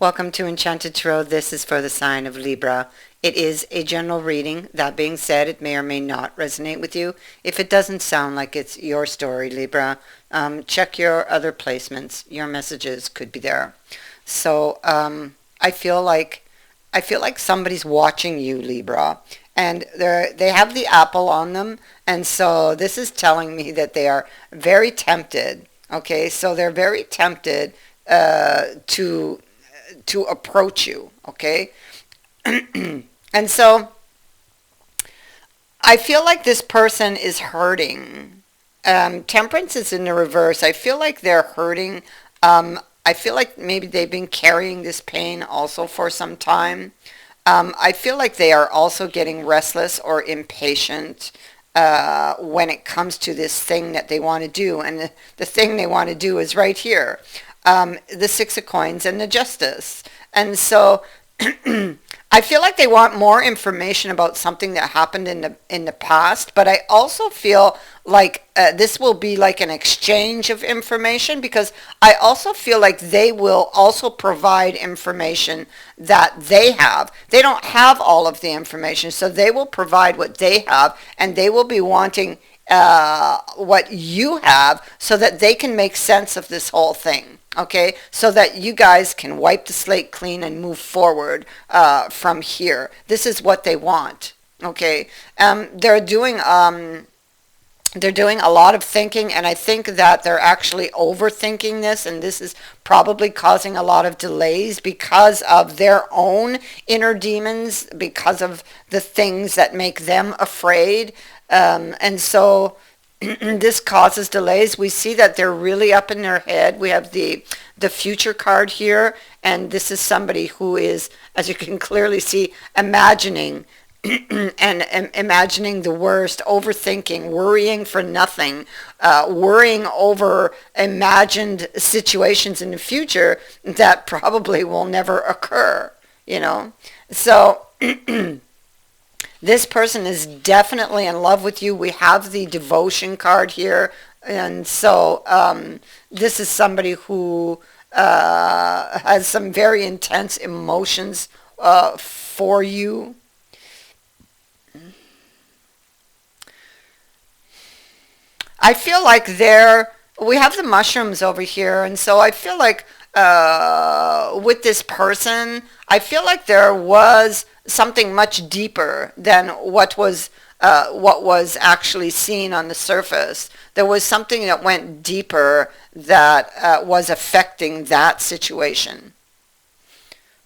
Welcome to Enchanted Tarot. This is for the sign of Libra. It is a general reading. That being said, it may or may not resonate with you. If it doesn't sound like it's your story, Libra, check your other placements. Your messages could be there. So I feel like somebody's watching you, Libra, and they have the apple on them, and so this is telling me that they are very tempted. Okay, so they're very tempted to approach you, okay? And so I feel like this person is hurting. Temperance is in the reverse. I feel like they're hurting. I feel like maybe they've been carrying this pain also for some time. I feel like they are also getting restless or impatient when it comes to this thing that they want to do. And the thing they want to do is right here. The Six of Coins and the Justice. And so I feel like they want more information about something that happened in the past, but I also feel like this will be like an exchange of information, because I also feel like they will also provide information that they have. They don't have all of the information, so they will provide what they have, and they will be wanting what you have so that they can make sense of this whole thing. Okay, so that you guys can wipe the slate clean and move forward from here. This is what they want. Okay, they're doing a lot of thinking, and I think that they're actually overthinking this, and this is probably causing a lot of delays because of their own inner demons, because of the things that make them afraid, and so this causes delays. We see that they're really up in their head. We have the future card here, and this is somebody who is, as you can clearly see, imagining and imagining the worst, overthinking, worrying for nothing, worrying over imagined situations in the future that probably will never occur, you know. So this person is definitely in love with you. We have the devotion card here. And so this is somebody who has some very intense emotions for you. I feel like we have the mushrooms over here. And so I feel like with this person, I feel like there was something much deeper than what was actually seen on the surface. There was something that went deeper that was affecting that situation.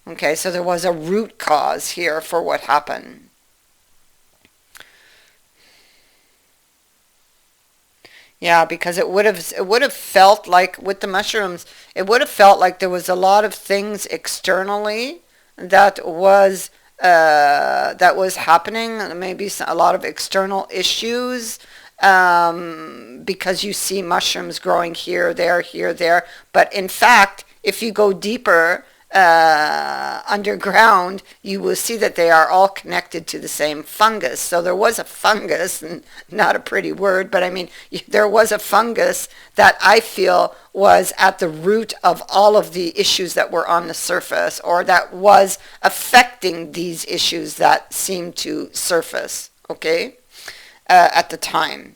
Okay, so there was a root cause here for what happened. Yeah, because it would have felt like with the mushrooms, it would have felt like there was a lot of things externally that was happening, maybe a lot of external issues, because you see mushrooms growing here, there. But in fact, if you go deeper underground, you will see that they are all connected to the same fungus. So there was a fungus, and not a pretty word, but I mean, there was a fungus that I feel was at the root of all of the issues that were on the surface, or that was affecting these issues that seemed to surface, okay, at the time.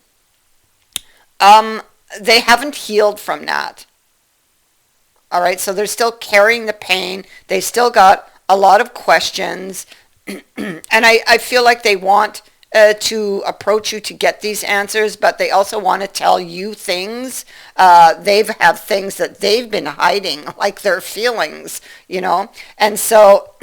They haven't healed from that. All right, so they're still carrying the pain. They still got a lot of questions. And I feel like they want to approach you to get these answers, but they also want to tell you things. They have things that they've been hiding, like their feelings, you know. And so,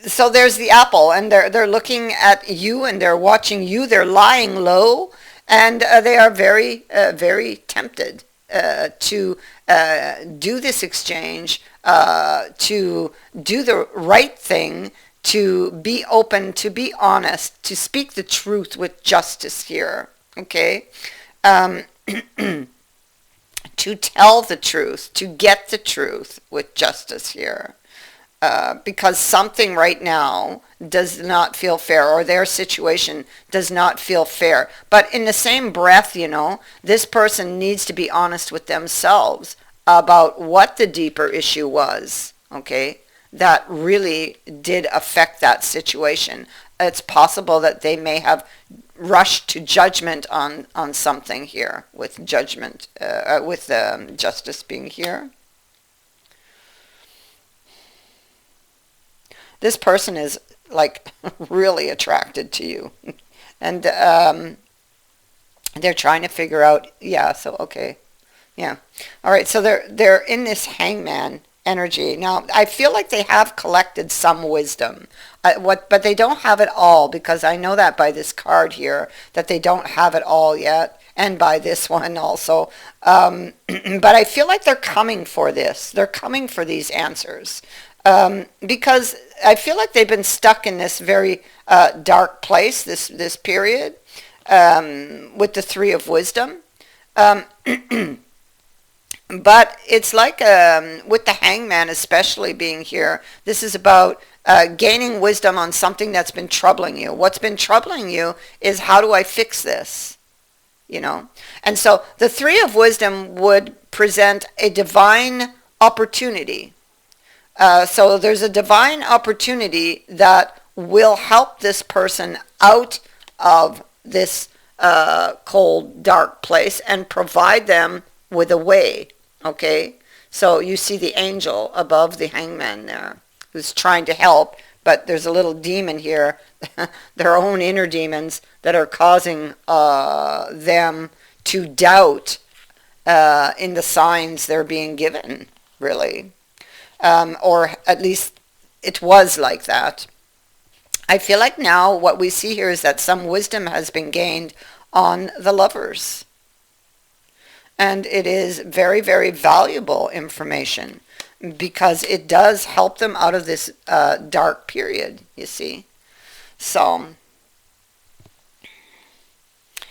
so there's the apple, and they're looking at you, and they're watching you. They're lying low. And they are very, very tempted to do this exchange, to do the right thing, to be open, to be honest, to speak the truth with justice here, okay? To tell the truth, to get the truth with justice here. Because something right now does not feel fair, or their situation does not feel fair. But in the same breath, you know, this person needs to be honest with themselves about what the deeper issue was, okay, that really did affect that situation. It's possible that they may have rushed to judgment on something here, with judgment, with justice being here. This person is like really attracted to you, and they're trying to figure out. Yeah, so okay, yeah, all right. So they're in this hangman energy now. I feel like they have collected some wisdom, but they don't have it all, because I know that by this card here that they don't have it all yet, and by this one also. But I feel like they're coming for this. They're coming for these answers. Because I feel like they've been stuck in this very dark place, this period, with the Three of Wisdom. Um, but it's like with the Hangman especially being here, this is about gaining wisdom on something that's been troubling you. What's been troubling you is, how do I fix this? You know? And so the Three of Wisdom would present a divine opportunity. So there's a divine opportunity that will help this person out of this cold, dark place and provide them with a way. Okay? So you see the angel above the hangman there, who's trying to help, but there's a little demon here, their own inner demons, that are causing them to doubt in the signs they're being given, really. Or at least it was like that. I feel like now what we see here is that some wisdom has been gained on the lovers. And it is very, very valuable information, because it does help them out of this dark period, you see. So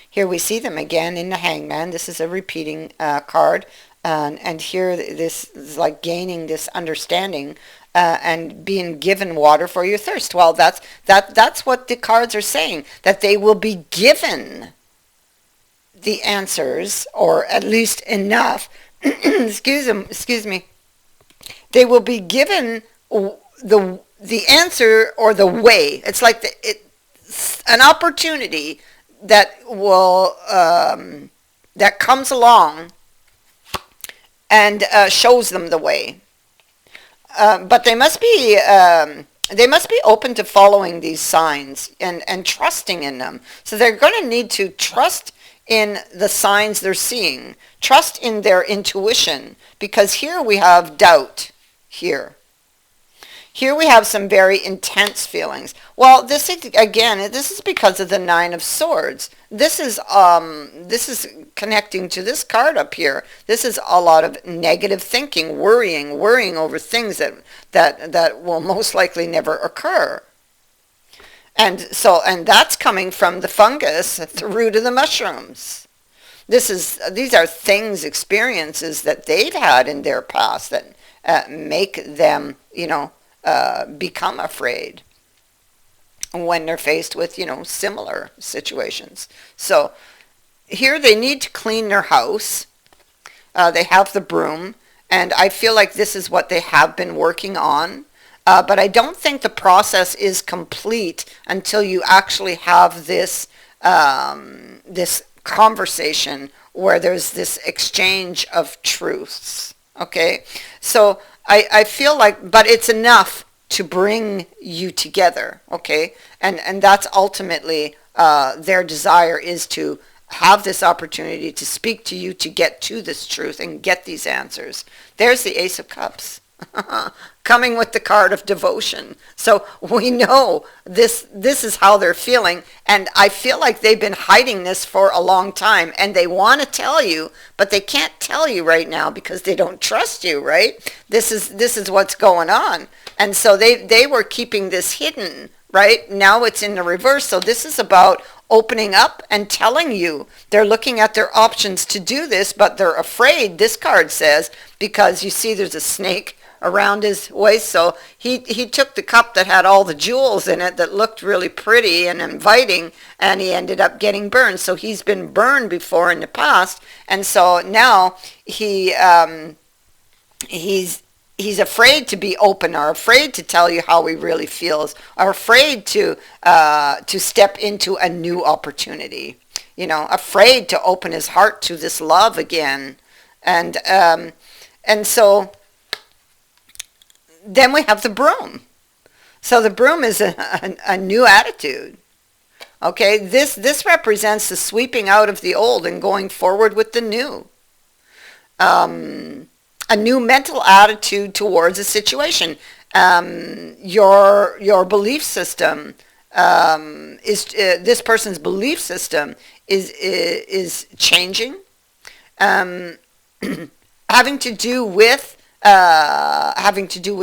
here we see them again in the hangman. This is a repeating card. And here this is like gaining this understanding and being given water for your thirst. Well, that's what the cards are saying, that they will be given the answers, or at least enough. Excuse me. They will be given the answer, or the way. It's like it's an opportunity that will that comes along and shows them the way. But they must be open to following these signs and trusting in them. So they're going to need to trust in the signs they're seeing, trust in their intuition, because here we have doubt. Here we have some very intense feelings. Well, this is because of the Nine of Swords. This is connecting to this card up here. This is a lot of negative thinking, worrying over things that will most likely never occur. And that's coming from the fungus at the root of the mushrooms. These are things, experiences that they've had in their past that make them, become afraid when they're faced with, similar situations. So here they need to clean their house. They have the broom, and I feel like this is what they have been working on. But I don't think the process is complete until you actually have this this conversation where there's this exchange of truths. Okay, so I feel like, but it's enough to bring you together. Okay, and that's ultimately their desire, is to have this opportunity to speak to you, to get to this truth and get these answers. There's the Ace of Cups. Coming with the card of devotion. So we know this is how they're feeling, and I feel like they've been hiding this for a long time, and they want to tell you, but they can't tell you right now because they don't trust you, right? This is what's going on. And so they were keeping this hidden, right? Now it's in the reverse. So this is about opening up and telling you. They're looking at their options to do this, but they're afraid, this card says, because you see there's a snake around his waist. So he took the cup that had all the jewels in it that looked really pretty and inviting, and he ended up getting burned. So he's been burned before in the past, and so now he he's he's afraid to be open, or afraid to tell you how he really feels, or afraid to step into a new opportunity. Afraid to open his heart to this love again, and and so then we have the broom. So the broom is a new attitude. Okay, this represents the sweeping out of the old and going forward with the new. A new mental attitude towards a situation. Your belief system is this person's belief system is changing, um, having to do with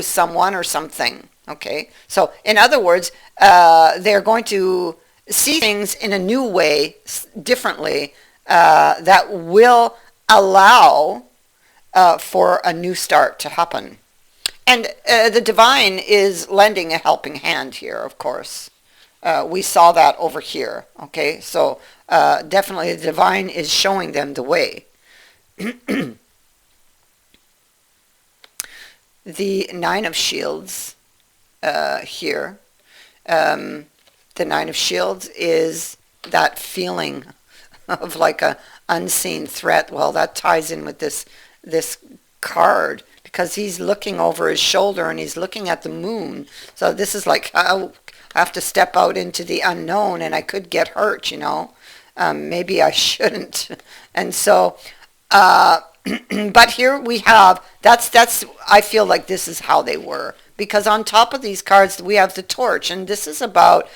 someone or something. Okay, so in other words, they're going to see things in a new way, differently, that will allow for a new start to happen. And the divine is lending a helping hand here, of course. We saw that over here. Okay, so definitely the divine is showing them the way. The Nine of Shields here. The Nine of Shields is that feeling of like a unseen threat. Well, that ties in with this card, because he's looking over his shoulder and he's looking at the moon. So this is like, I have to step out into the unknown and I could get hurt. Maybe I shouldn't. And so, but here we have, that's, I feel like this is how they were. Because on top of these cards, we have the torch, and this is about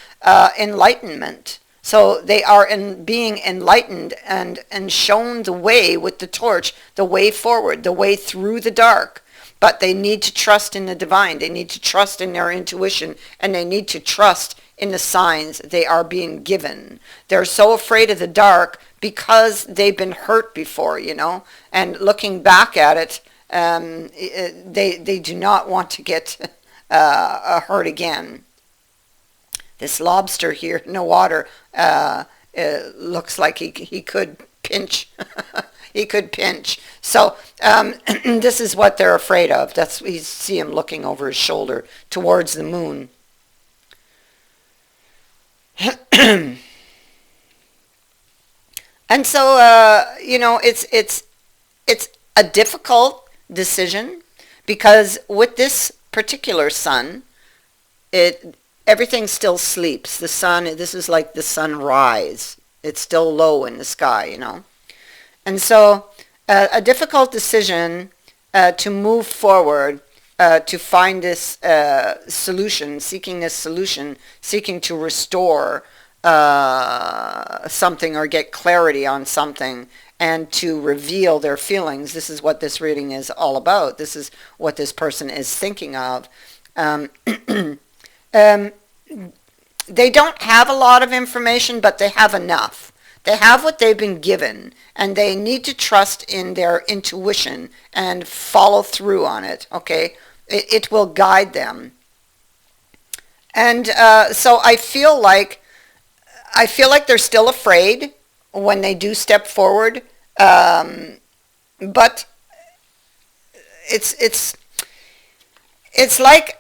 enlightenment. So they are being enlightened and shown the way with the torch, the way forward, the way through the dark. But they need to trust in the divine. They need to trust in their intuition, and they need to trust in the signs they are being given. They're so afraid of the dark because they've been hurt before, and looking back at it, they do not want to get hurt again. This lobster here in the water looks like he could pinch. He could pinch. So this is what they're afraid of. That's, you see him looking over his shoulder towards the moon. And so it's a difficult decision, because with this particular sun, everything still sleeps. The sun, this is like the sunrise. It's still low in the sky, And so a difficult decision to move forward, to find this solution, seeking this solution, seeking to restore something or get clarity on something, and to reveal their feelings. This is what this reading is all about. This is what this person is thinking of. They don't have a lot of information, but they have enough. They have what they've been given, and they need to trust in their intuition and follow through on it. Okay, it will guide them. And so I feel like they're still afraid when they do step forward, but it's like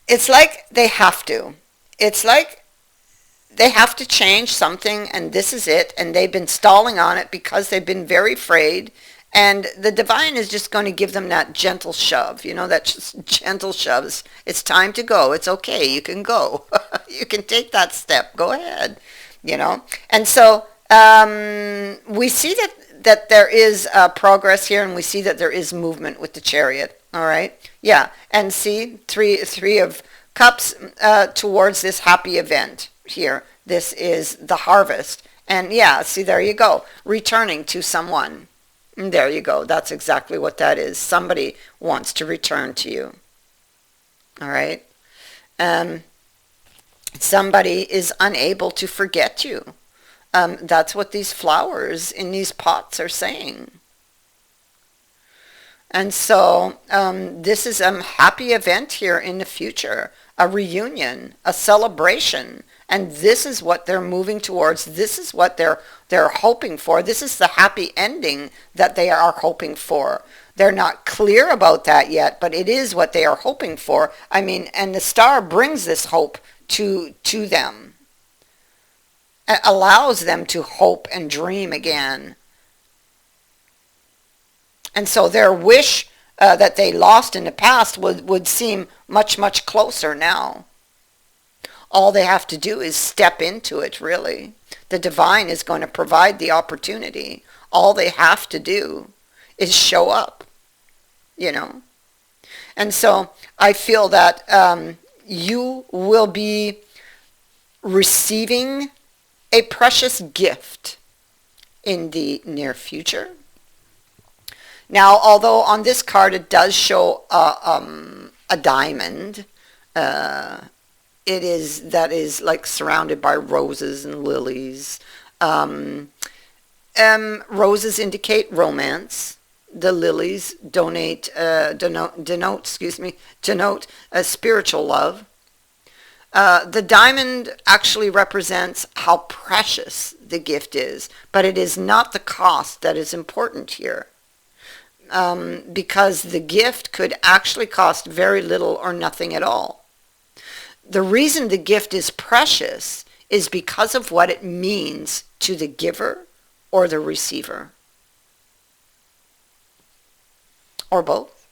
it's like they have to. It's like they have to change something, and this is it, and they've been stalling on it because they've been very afraid, and the divine is just going to give them that gentle shove, that just gentle shove. It's time to go. It's okay. You can go. You can take that step. Go ahead, And so we see that there is progress here, and we see that there is movement with the Chariot. All right. Yeah. And see, three of cups towards this happy event here. This is the harvest. And yeah, see, there you go. Returning to someone. And there you go. That's exactly what that is. Somebody wants to return to you. All right. Somebody is unable to forget you. That's what these flowers in these pots are saying. And so this is a happy event here in the future, a reunion, a celebration, and this is what they're moving towards. This is what they're hoping for. This is the happy ending that they are hoping for. They're not clear about that yet, but it is what they are hoping for. I mean, and the star brings this hope to them. It allows them to hope and dream again. And so their wish that they lost in the past would seem much, much closer now. All they have to do is step into it, really. The divine is going to provide the opportunity. All they have to do is show up, you know. And so I feel that you will be receiving a precious gift in the near future. Now, although on this card it does show a diamond, that is like surrounded by roses and lilies. Roses indicate romance. The lilies denote a spiritual love. The diamond actually represents how precious the gift is, but it is not the cost that is important here. Because the gift could actually cost very little or nothing at all. The reason the gift is precious is because of what it means to the giver or the receiver. Or both.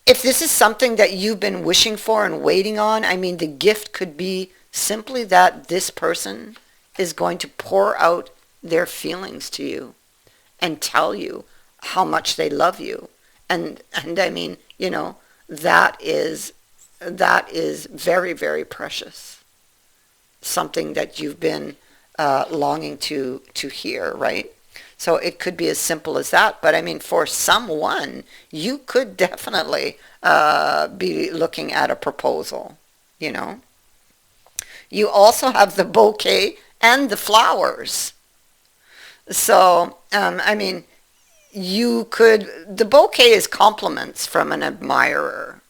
If this is something that you've been wishing for and waiting on, I mean, the gift could be simply that this person is going to pour out their feelings to you and tell you how much they love you. And I mean, you know, that is very, very precious. Something that you've been longing to hear, right? So it could be as simple as that. But I mean, for someone, you could definitely be looking at a proposal, you know. You also have the bouquet and the flowers. So, I mean, the bouquet is compliments from an admirer.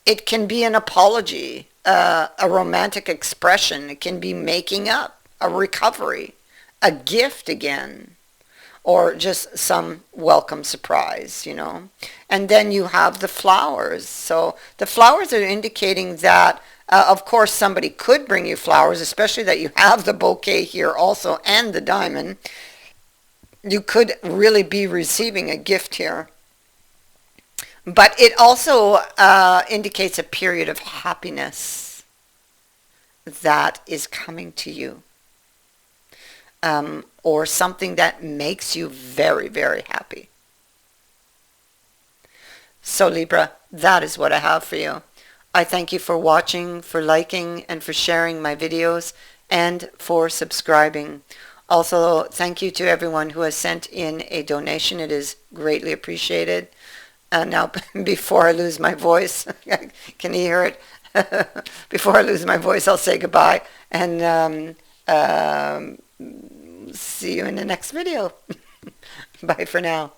It can be an apology, a romantic expression. It can be making up, a recovery, a gift again, or just some welcome surprise, you know. And then you have the flowers. So the flowers are indicating that, of course, somebody could bring you flowers, especially that you have the bouquet here also and the diamond. You could really be receiving a gift here. But it also indicates a period of happiness that is coming to you. Or something that makes you very, very happy. So Libra, that is what I have for you. I thank you for watching, for liking, and for sharing my videos, and for subscribing. Also, thank you to everyone who has sent in a donation. It is greatly appreciated. Now, before I lose my voice, can you hear it? Before I lose my voice, I'll say goodbye, and see you in the next video. Bye for now.